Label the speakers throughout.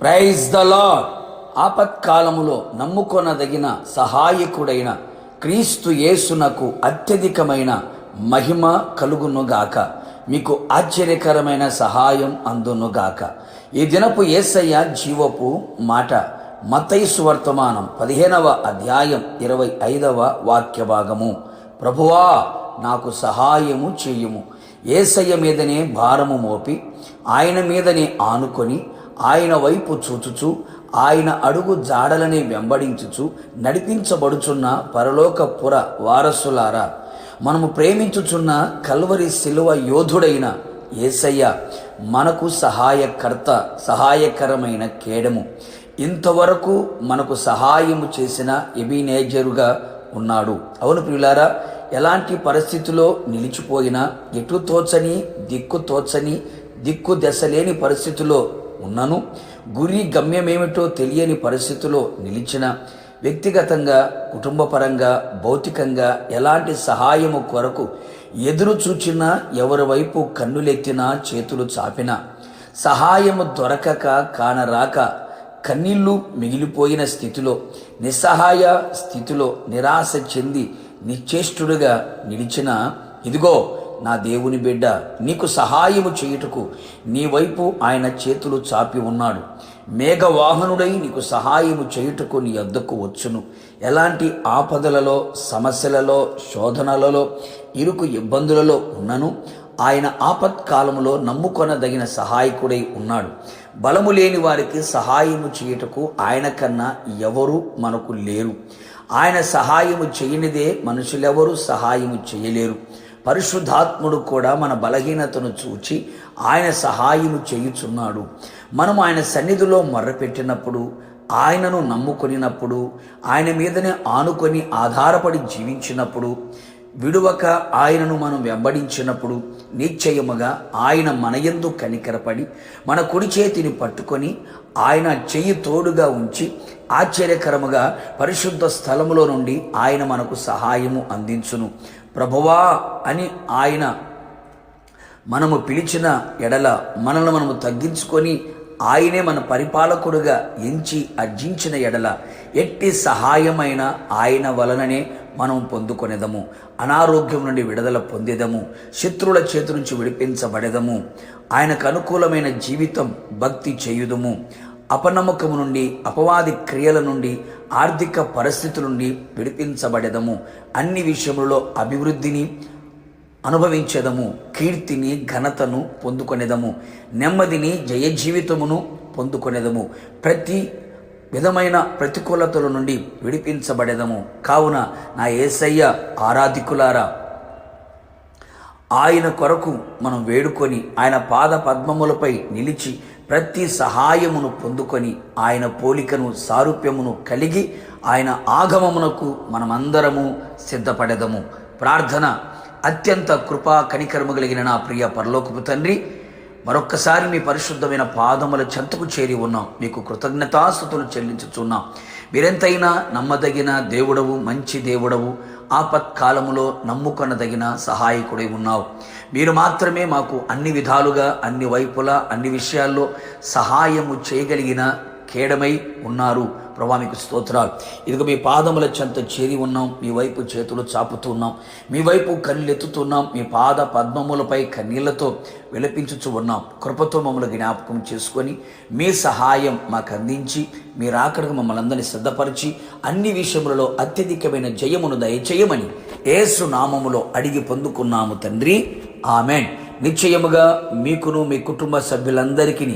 Speaker 1: Praise the lord. ఆపత్కాలములో నమ్ముకొనదగిన సహాయకుడైన క్రీస్తు యేసునకు అత్యధికమైన మహిమ కలుగునుగాక. మీకు ఆశ్చర్యకరమైన సహాయం అందునుగాక. ఈ దినపు యేసయ్య జీవపు మాట మత్తయి సువర్తమానం 15వ అధ్యాయం 25వ వాక్య భాగము. ప్రభువా నాకు సహాయము చేయుము. యేసయ్య మీదనే భారము మోపి ఆయన మీదనే ఆనుకొని ఆయన వైపు చూచుచు ఆయన అడుగు జాడలని వెంబడించుచు నడిపించబడుచున్న పరలోకపుర వారసులారా, మనము ప్రేమించుచున్న కల్వరి శిలువ యోధుడైన యేసయ్య మనకు సహాయకరమైన కేడము. ఇంతవరకు మనకు సహాయము చేసిన ఎబినేజరుగా ఉన్నాడు. అవును ప్రియులారా, ఎలాంటి పరిస్థితిలో నిలిచిపోయినా, ఎటు తోచని దిక్కు దశలేని పరిస్థితిలో ఉన్నను, గురి గమ్యమేమిటో తెలియని పరిస్థితిలో నిలిచిన, వ్యక్తిగతంగా కుటుంబపరంగా భౌతికంగా ఎలాంటి సహాయము కొరకు ఎదురు చూచినా, ఎవరి వైపు కన్నులెత్తినా, చేతులు చాపినా సహాయము దొరకక కానరాక కన్నీళ్లు మిగిలిపోయిన స్థితిలో, నిస్సహాయ స్థితిలో నిరాశ చెంది నిశ్చేష్టుడుగా నిలిచిన, ఇదిగో నా దేవుని బిడ్డ, నీకు సహాయము చేయుటకు నీ వైపు ఆయన చేతులు చాపి ఉన్నాడు. మేఘవాహనుడై నీకు సహాయము చేయుటకు నీ వద్దకు వచ్చును. ఎలాంటి ఆపదలలో, సమస్యలలో, శోధనలలో, ఇరుకు ఇబ్బందులలో ఉన్నను ఆయన ఆపత్కాలములో నమ్ముకొనదగిన సహాయకుడై ఉన్నాడు. బలము లేని వారికి సహాయము చేయుటకు ఆయన కన్నా ఎవరు మనకు లేరు. ఆయన సహాయము చేయనిదే మనుషులెవరూ సహాయము చేయలేరు. పరిశుద్ధాత్ముడు కూడా మన బలహీనతను చూచి ఆయన సహాయము చేయుచున్నాడు. మనం ఆయన సన్నిధిలో మొర్రపెట్టినప్పుడు, ఆయనను నమ్ముకొనినప్పుడు, ఆయన మీదనే ఆనుకొని ఆధారపడి జీవించినప్పుడు, విడువక ఆయనను మనం వెంబడించినప్పుడు నిశ్చయముగా ఆయన మనయందు కనికరపడి మన కుడి చేతిని పట్టుకొని ఆయన చెయ్యి తోడుగా ఉంచి ఆశ్చర్యకరముగా పరిశుద్ధ స్థలములో నుండి ఆయన మనకు సహాయము అందించును. ప్రభువా అని ఆయన మనము పిలిచిన ఎడల మనల్ని మనము తగ్గించుకొని ఆయనే మన పరిపాలకుడుగా ఎంచి అర్జించిన ఎడల ఎట్టి సహాయమైన ఆయన వలననే మనం పొందుకొనేదము. అనారోగ్యం నుండి విడుదల పొందేదము. శత్రువుల చేతి నుంచి విడిపించబడేదము. ఆయనకు అనుకూలమైన జీవితం భక్తి చేయుదము. అపనమ్మకము నుండి, అపవాది క్రియల నుండి, ఆర్థిక పరిస్థితుల నుండి విడిపించబడేదము. అన్ని విషయములలో అభివృద్ధిని అనుభవించేదము. కీర్తిని, ఘనతను పొందుకొనేదము. నెమ్మదిని, జయ జీవితమును పొందుకొనేదము. ప్రతి విధమైన ప్రతికూలతల నుండి విడిపించబడేదము. కావున నా యేసయ్య ఆరాధికులారా, ఆయన కొరకు మనం వేడుకొని ఆయన పాద పద్మములపై నిలిచి ప్రతి సహాయమును పొందుకొని ఆయన పోలికను, సారూప్యమును కలిగి ఆయన ఆగమమునకు మనమందరము సిద్ధపడేదము. ప్రార్థన. అత్యంత కృపా కనికరము కలిగిన నా ప్రియ పరలోకపు తండ్రి, మరొక్కసారి మీ పరిశుద్ధమైన పాదముల చెంతకు చేరి ఉన్నాం. మీకు కృతజ్ఞతాస్తుతులు చెల్లించుచున్నాం. మీరెంతైనా నమ్మదగిన దేవుడవు, మంచి దేవుడవు. ఆపత్కాలములో నమ్ముకొనదగిన సహాయకుడై ఉన్నావు. మీరు మాత్రమే మాకు అన్ని విధాలుగా, అన్ని వైపులా, అన్ని విషయాల్లో సహాయము చేయగలిగిన కేడమై ఉన్నారు. ప్రభా మీకు స్తోత్రాలు. ఇదిగో మీ పాదముల చెంత చేరి ఉన్నాం. మీ వైపు చేతులు చాపుతున్నాం. మీ వైపు కళ్ళెత్తుతున్నాం. మీ పాద పద్మములపై కన్నీళ్లతో విలపించుచు ఉన్నాం. కృపతో మమ్మల్ని జ్ఞాపకం చేసుకొని మీ సహాయం మాకు అందించి మీరు ఆఖరికి మమ్మల్ని అందరినీ సిద్ధపరిచి అన్ని విషయములలో అత్యధికమైన జయమును దయచేయమని యేసు నామములో అడిగి పొందుకున్నాము తండ్రి. ఆమెన్. నిశ్చయముగా మీకును మీ కుటుంబ సభ్యులందరికీ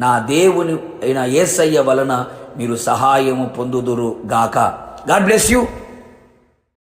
Speaker 1: నా దేవుని అయిన యేసయ్య వలన మీరు సహాయము పొందుదురు గాక. God bless you.